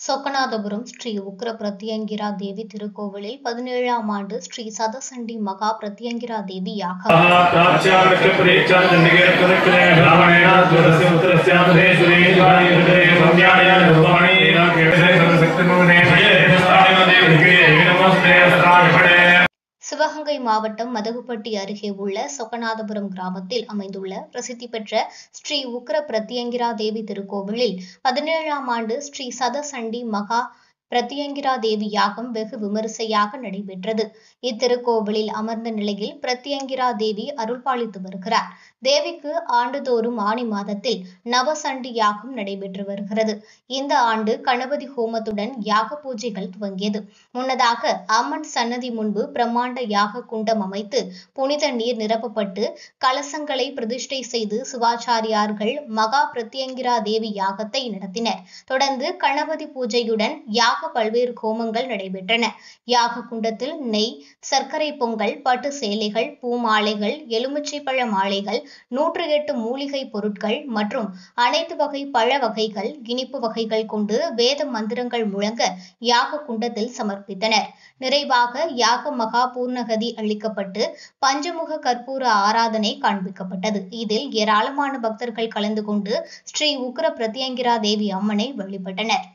சொக்கநாதபுரம் ஸ்ரீ உக்ர பிரத்யங்கிரா தேவி திருக்கோவிலில் 17ஆம் ஆண்டு ஸ்ரீ சதசண்டி மகா பிரத்யங்கிரா தேவி யாகம் சிவகங்கை மாவட்டம் மதகுப்பட்டி அருகே உள்ள சொக்கநாதபுரம் கிராமத்தில் அமைந்துள்ள பிரசித்தி பெற்ற ஸ்ரீ உக்ர பிரத்யங்கிரா தேவி திருக்கோவிலில் 17ஆம் ஆண்டு ஸ்ரீ சதசண்டி மகா பிரத்யங்கிரா தேவி யாகம் வெகு விமரிசையாக நடைபெற்றது. இத்திருக்கோவிலில் அமர்ந்த நிலையில் பிரத்யங்கிரா தேவி அருள்பாலித்து வருகிறார். தேவிக்கு ஆண்டுதோறும் ஆனி மாதத்தில் நவசண்டி யாகம் நடைபெற்று வருகிறது. இந்த ஆண்டு கணபதி ஹோமத்துடன் யாக பூஜைகள் துவங்கியது. முன்னதாக அம்மன் சன்னதி முன்பு பிரம்மாண்ட யாக குண்டம் அமைத்து புனித நீர் நிரப்பப்பட்டு கலசங்களை பிரதிஷ்டை செய்து சிவாச்சாரியார்கள் மகா பிரத்யங்கிரா தேவி யாகத்தை நடத்தினர். தொடர்ந்து கணபதி பூஜையுடன் யாக பல்வேறு ஹோமங்கள் நடைபெற்றன. யாக குண்டத்தில் நெய், சர்க்கரை பொங்கல், பட்டு சேலைகள், பூமாலைகள், எலுமிச்சை பழ மாலைகள், 108 மூலிகை பொருட்கள் மற்றும் அனைத்து வகை பழ வகைகள், இனிப்பு வகைகள் கொண்டு வேத மந்திரங்கள் முழங்க யாக குண்டத்தில் சமர்ப்பித்தனர். நிறைவாக யாக மகா பூர்ணகதி அளிக்கப்பட்டு பஞ்சமுக கற்பூர ஆராதனை காண்பிக்கப்பட்டது. இதில் ஏராளமான பக்தர்கள் கலந்து கொண்டு ஸ்ரீ உக்ர பிரத்யங்கிரா தேவி அம்மனை வழிபட்டனர்.